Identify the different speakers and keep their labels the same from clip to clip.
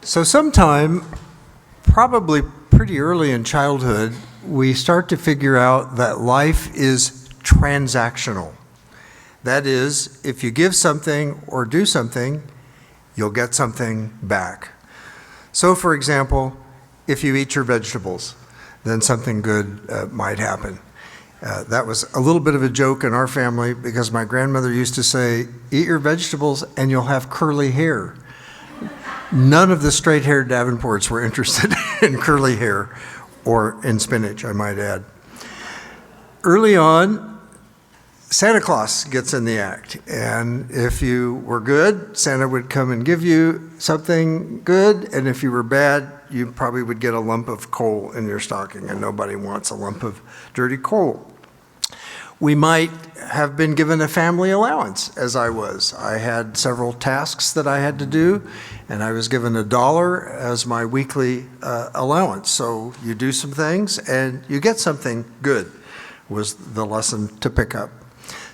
Speaker 1: So sometime, probably pretty early in childhood, we start to figure out that life is transactional. That is, if you give something or do something, you'll get something back. So for example, if you eat your vegetables, then something good might happen. That was a little bit of a joke in our family because my grandmother used to say, eat your vegetables and you'll have curly hair. None of the straight-haired Davenports were interested in curly hair or in spinach, I might add. Early on, Santa Claus gets in the act, and if you were good, Santa would come and give you something good, and if you were bad, you probably would get a lump of coal in your stocking, and nobody wants a lump of dirty coal. We might have been given a family allowance, as I was. I had several tasks that I had to do, and I was given $1 as my weekly allowance. So you do some things, and you get something good, was the lesson to pick up.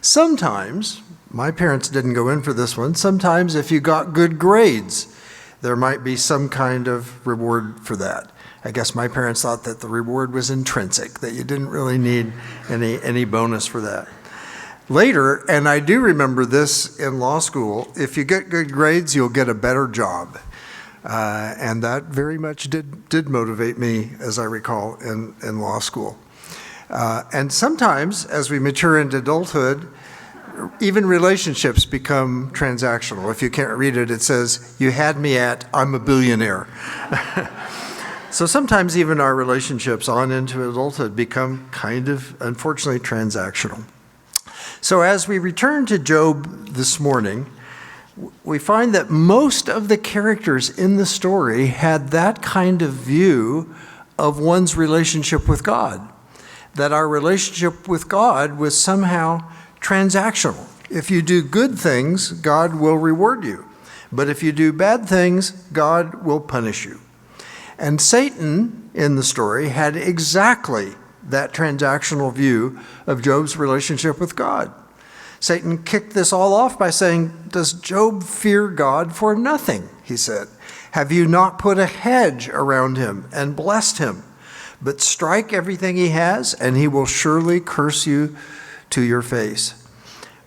Speaker 1: Sometimes, my parents didn't go in for this one, sometimes if you got good grades, there might be some kind of reward for that. I guess my parents thought that the reward was intrinsic, that you didn't really need any bonus for that. Later, and I do remember this in law school, if you get good grades, you'll get a better job. And that very much did motivate me, as I recall, in law school. And sometimes, as we mature into adulthood, even relationships become transactional. If you can't read it, it says, you had me at, I'm a billionaire. So sometimes even our relationships on into adulthood become kind of, unfortunately, transactional. So as we return to Job this morning, we find that most of the characters in the story had that kind of view of one's relationship with God, that our relationship with God was somehow transactional. If you do good things, God will reward you. But if you do bad things, God will punish you. And Satan, in the story, had exactly that transactional view of Job's relationship with God. Satan kicked this all off by saying, does Job fear God for nothing? He said. Have you not put a hedge around him and blessed him? But strike everything he has, and he will surely curse you to your face.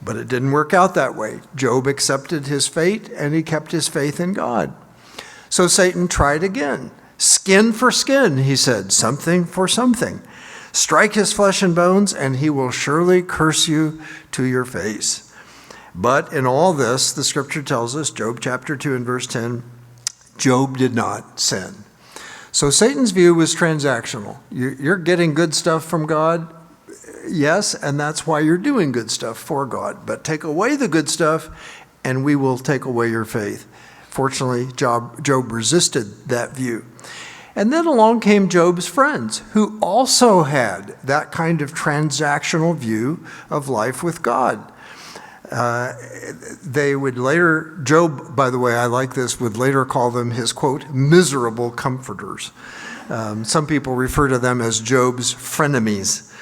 Speaker 1: But it didn't work out that way. Job accepted his fate, and he kept his faith in God. So Satan tried again. Skin for skin, he said, something for something. Strike his flesh and bones, and he will surely curse you to your face. But in all this, the scripture tells us, Job chapter 2 and verse 10, Job did not sin. So Satan's view was transactional. You're getting good stuff from God, yes, and that's why you're doing good stuff for God. But take away the good stuff, and we will take away your faith. Fortunately, Job resisted that view. And then along came Job's friends, who also had that kind of transactional view of life with God. They would later, Job, by the way, I like this, would later call them his, quote, miserable comforters. Some people refer to them as Job's frenemies.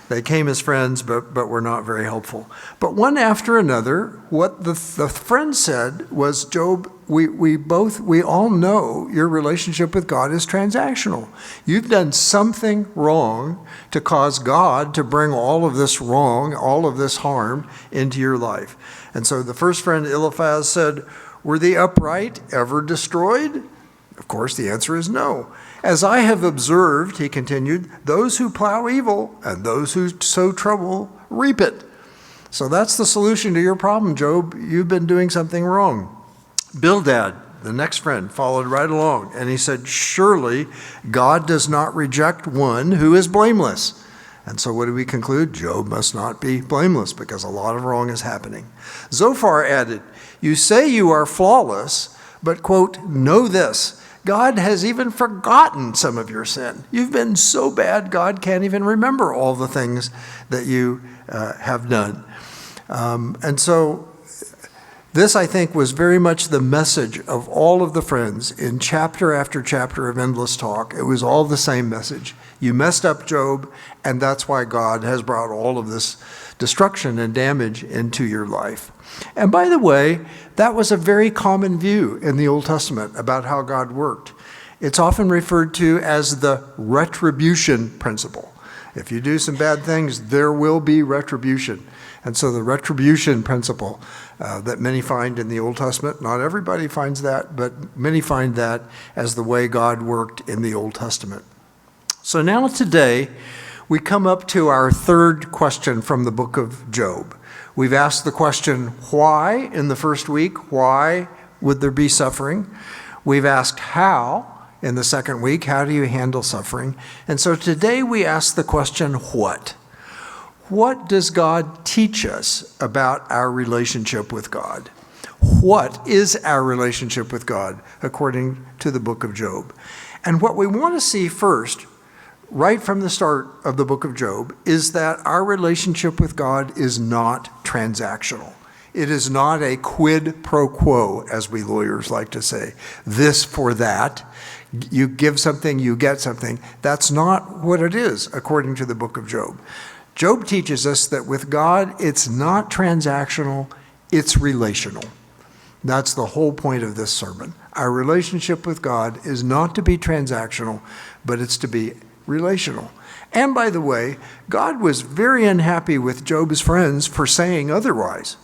Speaker 1: They came as friends, but were not very helpful. But one after another, what the friend said was, Job, we all know your relationship with God is transactional. You've done something wrong to cause God to bring all of this wrong, all of this harm into your life. And so the first friend, Eliphaz, said, were the upright ever destroyed? Of course, the answer is no. As I have observed, he continued, those who plow evil and those who sow trouble reap it. So that's the solution to your problem, Job. You've been doing something wrong. Bildad, the next friend, followed right along, and he said, surely God does not reject one who is blameless. And so what do we conclude? Job must not be blameless because a lot of wrong is happening. Zophar added, you say you are flawless, but, quote, know this, God has even forgotten some of your sin. You've been so bad, God can't even remember all the things that you have done. And so This, I think, was very much the message of all of the friends in chapter after chapter of Endless Talk. It was all the same message. You messed up, Job, and that's why God has brought all of this destruction and damage into your life. And by the way, that was a very common view in the Old Testament about how God worked. It's often referred to as the retribution principle. If you do some bad things, there will be retribution. And so the retribution principle that many find in the Old Testament, not everybody finds that, but many find that as the way God worked in the Old Testament. So now today, we come up to our third question from the book of Job. We've asked the question, why, in the first week? Why would there be suffering? We've asked how in the second week. How do you handle suffering? And so today we ask the question, what? What does God teach us about our relationship with God? What is our relationship with God according to the book of Job? And what we want to see first, right from the start of the book of Job, is that our relationship with God is not transactional. It is not a quid pro quo, as we lawyers like to say, this for that. You give something, you get something. That's not what it is, according to the book of Job. Job teaches us that with God, it's not transactional, it's relational. That's the whole point of this sermon. Our relationship with God is not to be transactional, but it's to be relational. And by the way, God was very unhappy with Job's friends for saying otherwise.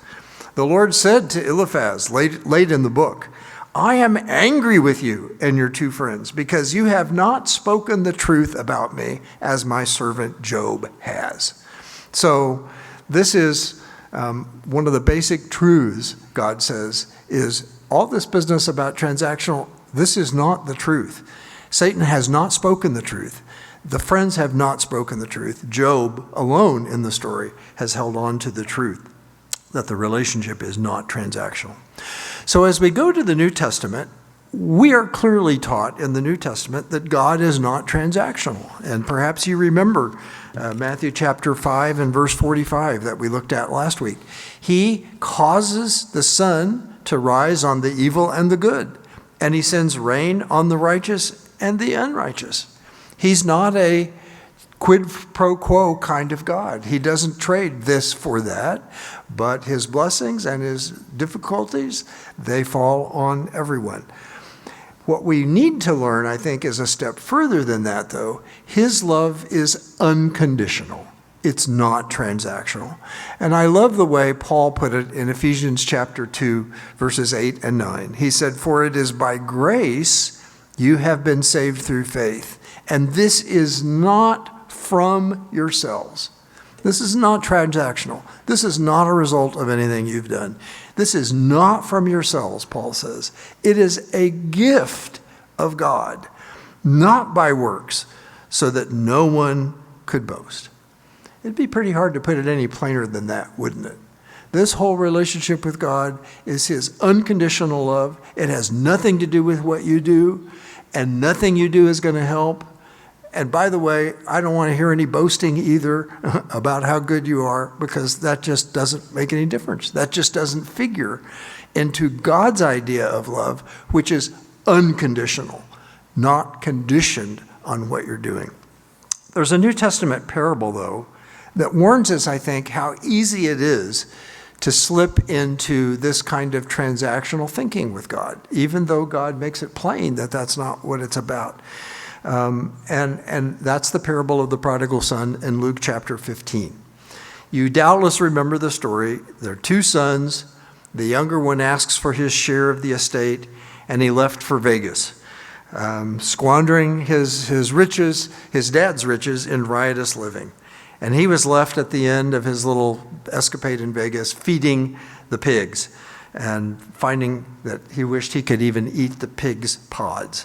Speaker 1: The Lord said to Eliphaz late in the book, I am angry with you and your two friends because you have not spoken the truth about me as my servant Job has. So this is one of the basic truths, God says, is all this business about transactional, this is not the truth. Satan has not spoken the truth. The friends have not spoken the truth. Job alone in the story has held on to the truth that the relationship is not transactional. So as we go to the New Testament, we are clearly taught in the New Testament that God is not transactional. And perhaps you remember Matthew chapter 5 and verse 45 that we looked at last week. He causes the sun to rise on the evil and the good, and he sends rain on the righteous and the unrighteous. He's not a quid pro quo kind of God. He doesn't trade this for that, but his blessings and his difficulties, they fall on everyone. What we need to learn, I think, is a step further than that, though. His love is unconditional. It's not transactional. And I love the way Paul put it in Ephesians chapter 2, verses 8 and 9. He said, for it is by grace you have been saved through faith, and this is not from yourselves. This is not transactional. This is not a result of anything you've done. This is not from yourselves, Paul says. It is a gift of God, not by works, so that no one could boast. It'd be pretty hard to put it any plainer than that, wouldn't it? This whole relationship with God is his unconditional love. It has nothing to do with what you do, and nothing you do is going to help. And by the way, I don't want to hear any boasting either about how good you are, because that just doesn't make any difference. That just doesn't figure into God's idea of love, which is unconditional, not conditioned on what you're doing. There's a New Testament parable, though, that warns us, I think, how easy it is to slip into this kind of transactional thinking with God, even though God makes it plain that that's not what it's about. And that's the parable of the prodigal son in Luke chapter 15. You doubtless remember the story. There are two sons. The younger one asks for his share of the estate, and he left for Vegas, squandering his riches, his dad's riches, in riotous living. And he was left at the end of his little escapade in Vegas feeding the pigs and finding that he wished he could even eat the pigs' pods.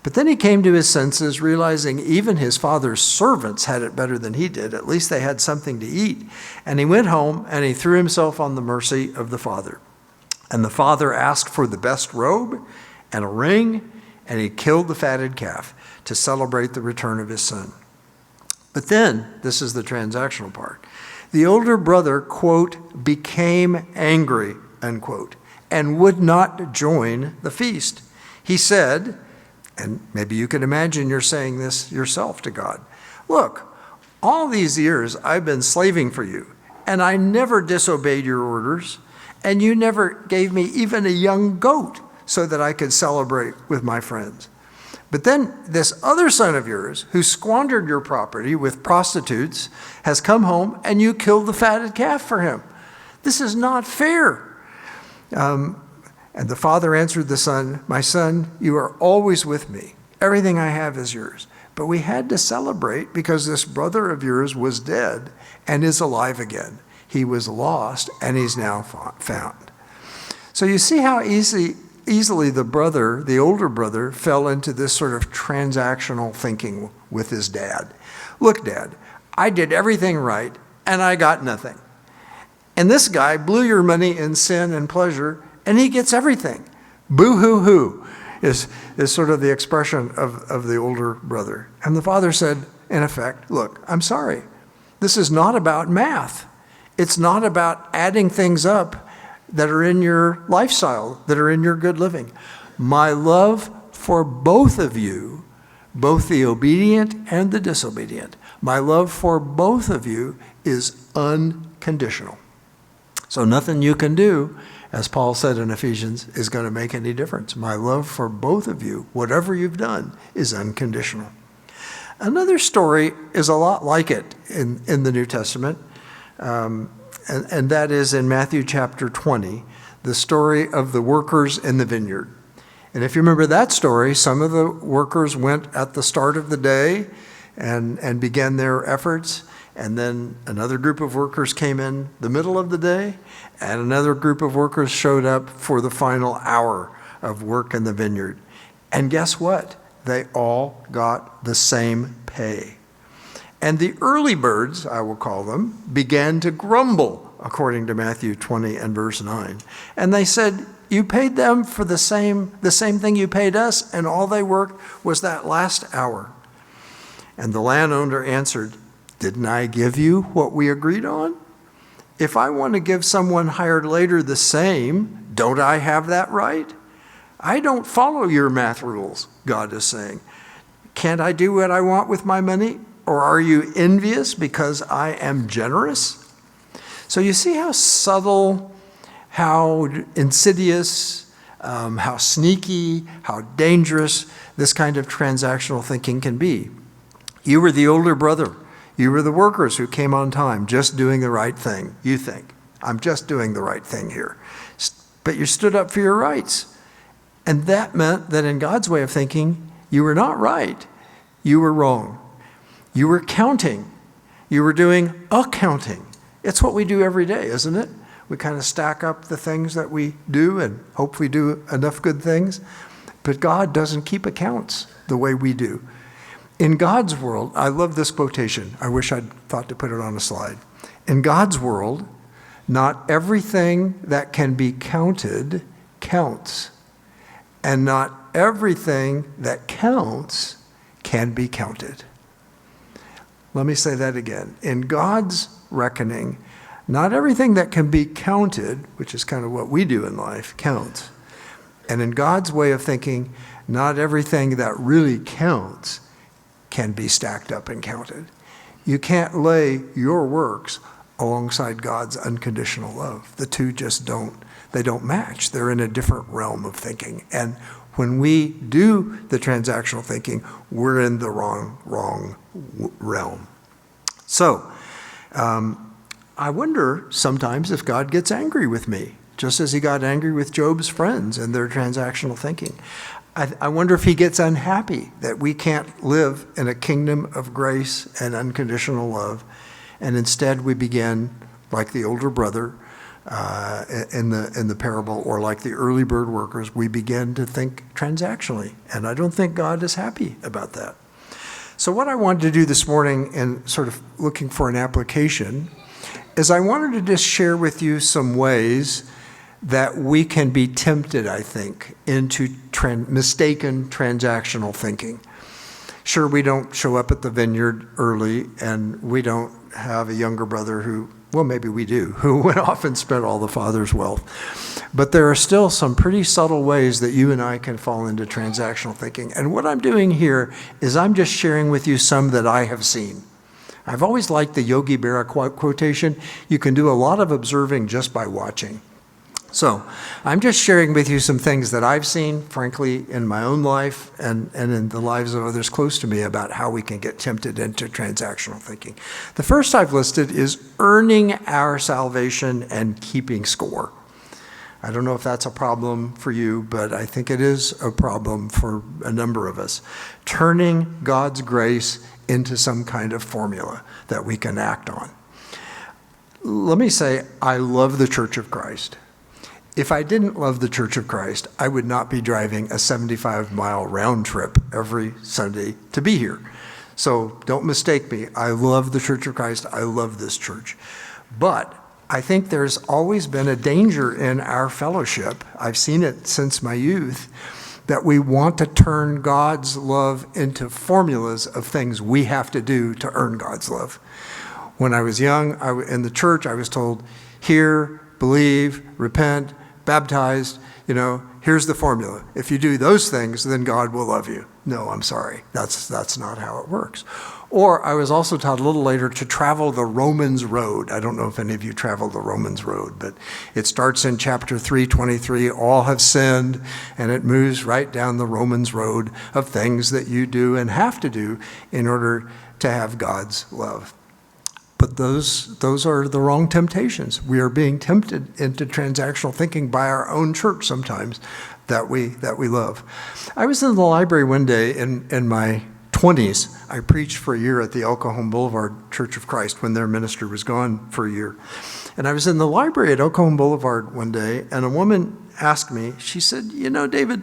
Speaker 1: But then he came to his senses, realizing even his father's servants had it better than he did. At least they had something to eat. And he went home and he threw himself on the mercy of the father. And the father asked for the best robe and a ring, and he killed the fatted calf to celebrate the return of his son. But then, this is the transactional part, the older brother, quote, became angry, unquote, and would not join the feast. He said, and maybe you can imagine you're saying this yourself to God, look, all these years I've been slaving for you, and I never disobeyed your orders, and you never gave me even a young goat so that I could celebrate with my friends. But then this other son of yours, who squandered your property with prostitutes, has come home and you killed the fatted calf for him. This is not fair. And the father answered the son, my son, you are always with me. Everything I have is yours. But we had to celebrate because this brother of yours was dead and is alive again. He was lost and he's now found. So you see how easily the older brother, fell into this sort of transactional thinking with his dad. Look, Dad, I did everything right and I got nothing. And this guy blew your money in sin and pleasure and he gets everything. Boo-hoo-hoo is sort of the expression of the older brother. And the father said, in effect, look, I'm sorry. This is not about math. It's not about adding things up that are in your lifestyle, that are in your good living. My love for both of you, both the obedient and the disobedient, my love for both of you is unconditional. So nothing you can do, as Paul said in Ephesians, is going to make any difference. My love for both of you, whatever you've done, is unconditional. Another story is a lot like it in the New Testament, and that is in Matthew chapter 20, the story of the workers in the vineyard. And if you remember that story, some of the workers went at the start of the day and began their efforts. And then another group of workers came in the middle of the day, and another group of workers showed up for the final hour of work in the vineyard. And guess what? They all got the same pay. And the early birds, I will call them, began to grumble, according to Matthew 20 and verse 9. And they said, you paid them for the same thing you paid us, and all they worked was that last hour. And the landowner answered, didn't I give you what we agreed on? If I want to give someone hired later the same, don't I have that right? I don't follow your math rules, God is saying. Can't I do what I want with my money? Or are you envious because I am generous? So you see how subtle, how insidious, how sneaky, how dangerous this kind of transactional thinking can be. You were the older brother. You were the workers who came on time, just doing the right thing. You think, I'm just doing the right thing here. But you stood up for your rights. And that meant that in God's way of thinking, you were not right. You were wrong. You were counting. You were doing accounting. It's what we do every day, isn't it? We kind of stack up the things that we do and hope we do enough good things. But God doesn't keep accounts the way we do. In God's world, I love this quotation. I wish I'd thought to put it on a slide. In God's world, not everything that can be counted counts. And not everything that counts can be counted. Let me say that again. In God's reckoning, not everything that can be counted, which is kind of what we do in life, counts. And in God's way of thinking, not everything that really counts can be stacked up and counted. You can't lay your works alongside God's unconditional love. The two just don't match. They're in a different realm of thinking. And when we do the transactional thinking, we're in the wrong realm. So, I wonder sometimes if God gets angry with me, just as he got angry with Job's friends and their transactional thinking. I wonder if he gets unhappy that we can't live in a kingdom of grace and unconditional love, and instead we begin, like the older brother in the parable, or like the early bird workers, we begin to think transactionally, and I don't think God is happy about that. So what I wanted to do this morning, in sort of looking for an application, is I wanted to just share with you some ways that we can be tempted, I think, into mistaken transactional thinking. Sure, we don't show up at the vineyard early, and we don't have a younger brother who well, maybe we do, who went off and spent all the Father's wealth. But there are still some pretty subtle ways that you and I can fall into transactional thinking. And what I'm doing here is I'm just sharing with you some that I have seen. I've always liked the Yogi Berra quotation, you can do a lot of observing just by watching. So I'm just sharing with you some things that I've seen, frankly, in my own life and in the lives of others close to me about how we can get tempted into transactional thinking. The first I've listed is earning our salvation and keeping score. I don't know if that's a problem for you, but I think it is a problem for a number of us. Turning God's grace into some kind of formula that we can act on. Let me say, I love the Church of Christ. If I didn't love the Church of Christ, I would not be driving a 75-mile round trip every Sunday to be here. So don't mistake me. I love the Church of Christ. I love this church. But I think there's always been a danger in our fellowship. I've seen it since my youth, that we want to turn God's love into formulas of things we have to do to earn God's love. When I was young, in the church, I was told, hear, believe, repent, baptized, here's the formula. If you do those things, then God will love you. No, I'm sorry. That's not how it works. Or I was also taught a little later to travel the Romans road. I don't know if any of you traveled the Romans road, but it starts in chapter 3:23, all have sinned, and it moves right down the Romans road of things that you do and have to do in order to have God's love. But those are the wrong temptations. We are being tempted into transactional thinking by our own church sometimes that we love. I was in the library one day in my 20s. I preached for a year at the El Cajon Boulevard Church of Christ when their minister was gone for a year. And I was in the library at El Cajon Boulevard one day, and a woman asked me, she said, David,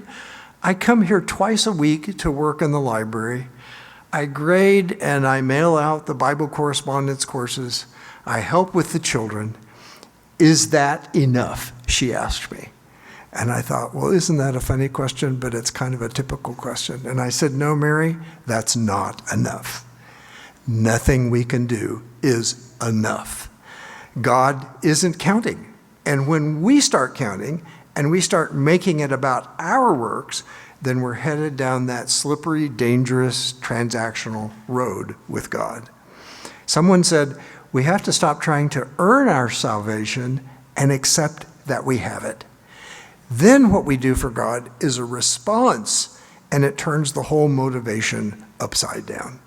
Speaker 1: I come here twice a week to work in the library. I grade and I mail out the Bible correspondence courses. I help with the children. Is that enough? She asked me. And I thought, well, isn't that a funny question? But it's kind of a typical question. And I said, no, Mary, that's not enough. Nothing we can do is enough. God isn't counting. And when we start counting and we start making it about our works, then we're headed down that slippery, dangerous, transactional road with God. Someone said, we have to stop trying to earn our salvation and accept that we have it. Then what we do for God is a response, and it turns the whole motivation upside down.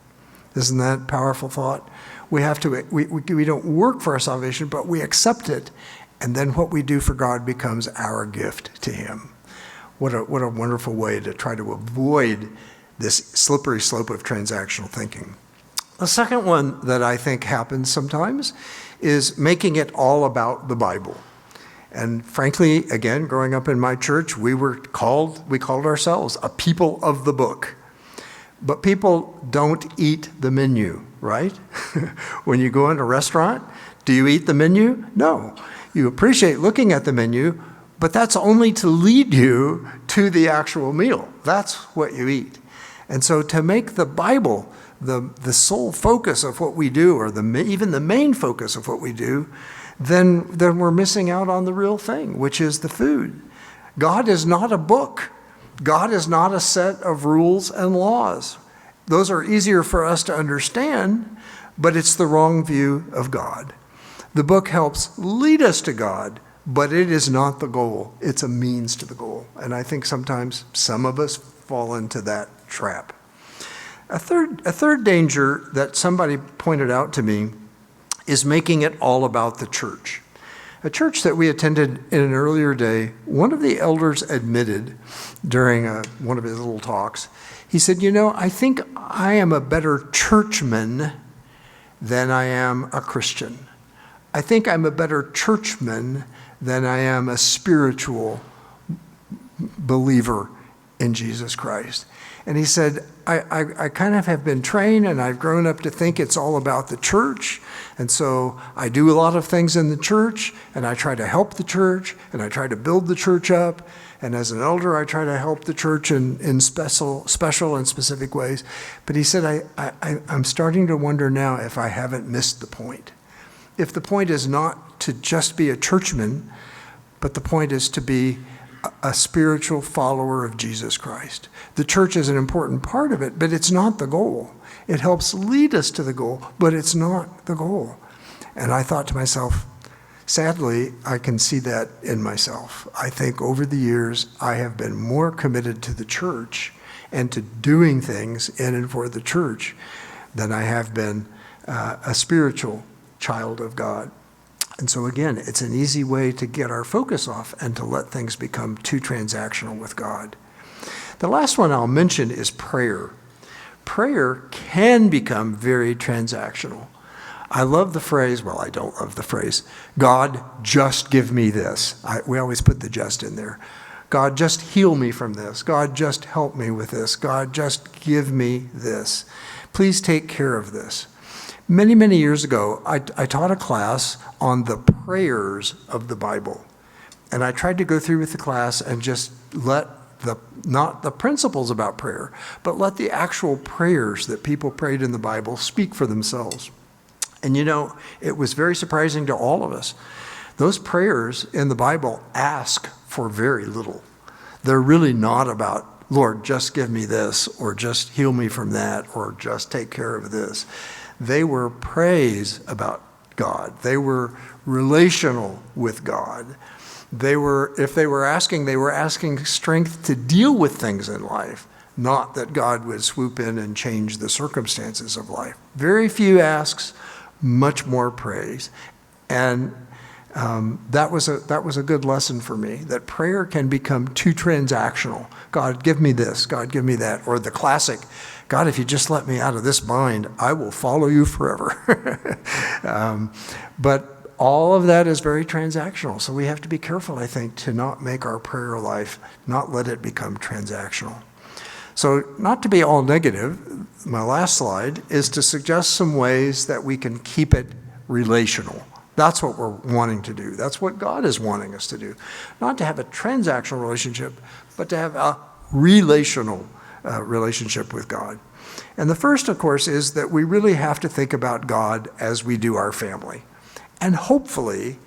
Speaker 1: Isn't that a powerful thought? We don't work for our salvation, but we accept it, and then what we do for God becomes our gift to Him. What a wonderful way to try to avoid this slippery slope of transactional thinking. The second one that I think happens sometimes is making it all about the Bible. And frankly, again, growing up in my church, we called ourselves a people of the book. But people don't eat the menu, right? When you go in a restaurant, do you eat the menu? No. You appreciate looking at the menu, but that's only to lead you to the actual meal. That's what you eat. And so to make the Bible the sole focus of what we do, or even the main focus of what we do, then we're missing out on the real thing, which is the food. God is not a book. God is not a set of rules and laws. Those are easier for us to understand, but it's the wrong view of God. The book helps lead us to God, but it is not the goal. It's a means to the goal. And I think sometimes some of us fall into that trap. A third danger that somebody pointed out to me is making it all about the church. A church that we attended in an earlier day, one of the elders admitted during one of his little talks, he said, I think I am a better churchman than I am a Christian. I think I'm a better churchman than I am a spiritual believer in Jesus Christ. And he said, I kind of have been trained and I've grown up to think it's all about the church. And so I do a lot of things in the church, and I try to help the church, and I try to build the church up. And as an elder, I try to help the church in special and specific ways. But he said, I'm starting to wonder now if I haven't missed the point. if the point is not to just be a churchman, but the point is to be a spiritual follower of Jesus Christ. The church is an important part of it, but it's not the goal. It helps lead us to the goal, but it's not the goal. And I thought to myself, sadly, I can see that in myself. I think over the years, I have been more committed to the church and to doing things in and for the church than I have been a spiritual child of God. And so again, it's an easy way to get our focus off and to let things become too transactional with God. The last one I'll mention is prayer. Prayer can become very transactional. I love the phrase, well, I don't love the phrase, God, just give me this. We always put the just in there. God, just heal me from this. God, just help me with this. God, just give me this. Please take care of this. Many, many years ago, I taught a class on the prayers of the Bible. And I tried to go through with the class and just let not the principles about prayer, but let the actual prayers that people prayed in the Bible speak for themselves. And it was very surprising to all of us. Those prayers in the Bible ask for very little. They're really not about, Lord, just give me this, or just heal me from that, or just take care of this. They were praise about God. They were relational with God. If they were asking strength to deal with things in life, not that God would swoop in and change the circumstances of life. Very few asks, much more praise. And that was a good lesson for me, that prayer can become too transactional. God, give me this. God, give me that. Or the classic, God, if you just let me out of this bind, I will follow you forever. But all of that is very transactional. So we have to be careful, I think, to not make our prayer life, not let it become transactional. So not to be all negative, my last slide is to suggest some ways that we can keep it relational. That's what we're wanting to do. That's what God is wanting us to do. Not to have a transactional relationship, but to have a relational relationship with God. And the first, of course, is that we really have to think about God as we do our family. And hopefully,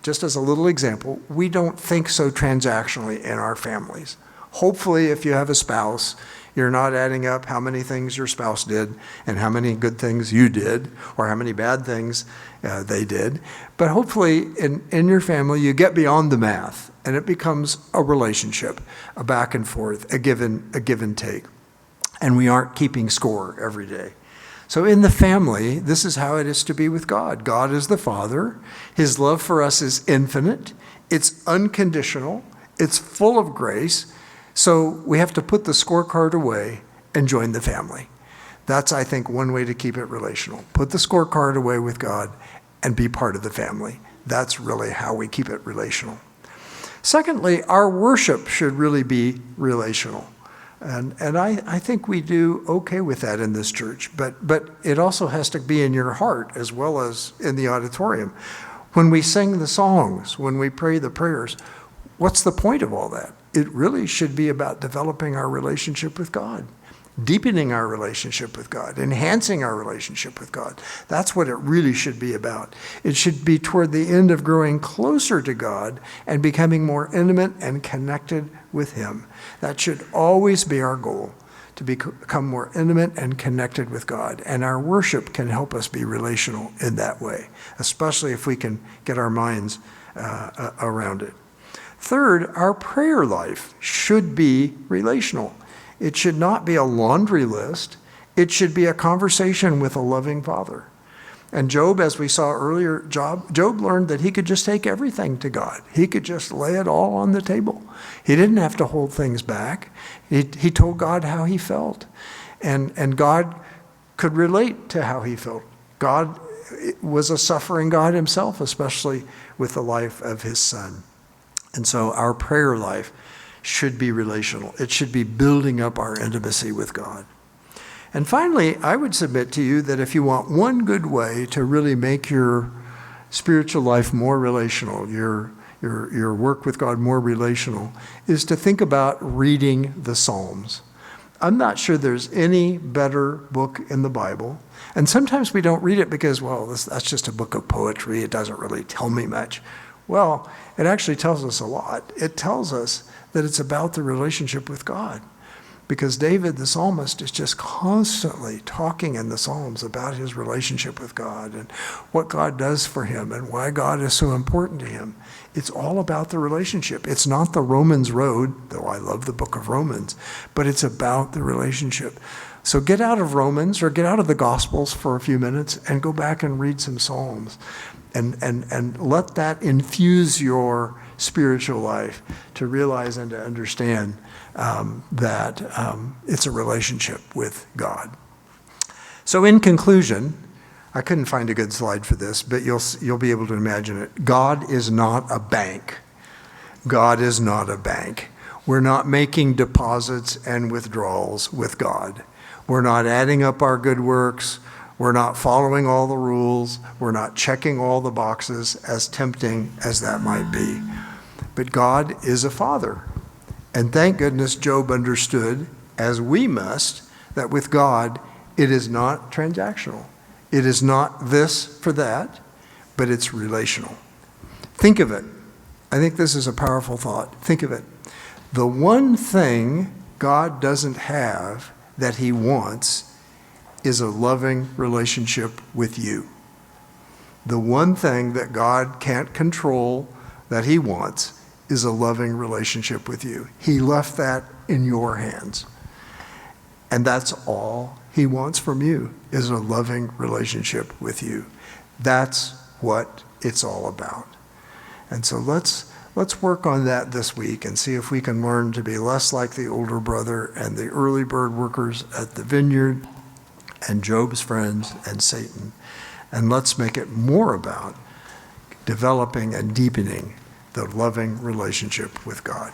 Speaker 1: just as a little example, we don't think so transactionally in our families. Hopefully, if you have a spouse, you're not adding up how many things your spouse did and how many good things you did or how many bad things they did. But hopefully, in your family, you get beyond the math and it becomes a relationship, a back and forth, a give and take. And we aren't keeping score every day. So in the family, this is how it is to be with God. God is the Father. His love for us is infinite. It's unconditional. It's full of grace. So we have to put the scorecard away and join the family. That's, I think, one way to keep it relational. Put the scorecard away with God and be part of the family. That's really how we keep it relational. Secondly, our worship should really be relational. And I think we do okay with that in this church, but it also has to be in your heart as well as in the auditorium. When we sing the songs, when we pray the prayers, what's the point of all that? It really should be about developing our relationship with God, deepening our relationship with God, enhancing our relationship with God. That's what it really should be about. It should be toward the end of growing closer to God and becoming more intimate and connected with Him. That should always be our goal, to become more intimate and connected with God. And our worship can help us be relational in that way, especially if we can get our minds around it. Third, our prayer life should be relational. It should not be a laundry list. It should be a conversation with a loving Father. And Job, as we saw earlier, Job learned that he could just take everything to God. He could just lay it all on the table. He didn't have to hold things back. He told God how he felt. And God could relate to how he felt. God was a suffering God himself, especially with the life of his son. And so our prayer life should be relational. It should be building up our intimacy with God. And finally, I would submit to you that if you want one good way to really make your spiritual life more relational, your work with God more relational, is to think about reading the Psalms. I'm not sure there's any better book in the Bible. And sometimes we don't read it because, well, that's just a book of poetry. It doesn't really tell me much. Well, it actually tells us a lot. It tells us that it's about the relationship with God. Because David, the psalmist, is just constantly talking in the Psalms about his relationship with God and what God does for him and why God is so important to him. It's all about the relationship. It's not the Romans road, though I love the book of Romans, but it's about the relationship. So get out of Romans or get out of the Gospels for a few minutes and go back and read some Psalms and let that infuse your spiritual life to realize and to understand that it's a relationship with God. So in conclusion, I couldn't find a good slide for this, but you'll be able to imagine it. God is not a bank. God is not a bank. We're not making deposits and withdrawals with God. We're not adding up our good works. We're not following all the rules. We're not checking all the boxes, as tempting as that might be. But God is a father. And thank goodness Job understood, as we must, that with God, it is not transactional. It is not this for that, but it's relational. Think of it. I think this is a powerful thought. Think of it. The one thing God doesn't have that he wants is a loving relationship with you. The one thing that God can't control that he wants is a loving relationship with you. He left that in your hands. And that's all he wants from you, is a loving relationship with you. That's what it's all about. And so let's work on that this week and see if we can learn to be less like the older brother and the early bird workers at the vineyard and Job's friends and Satan. And let's make it more about developing and deepening the loving relationship with God.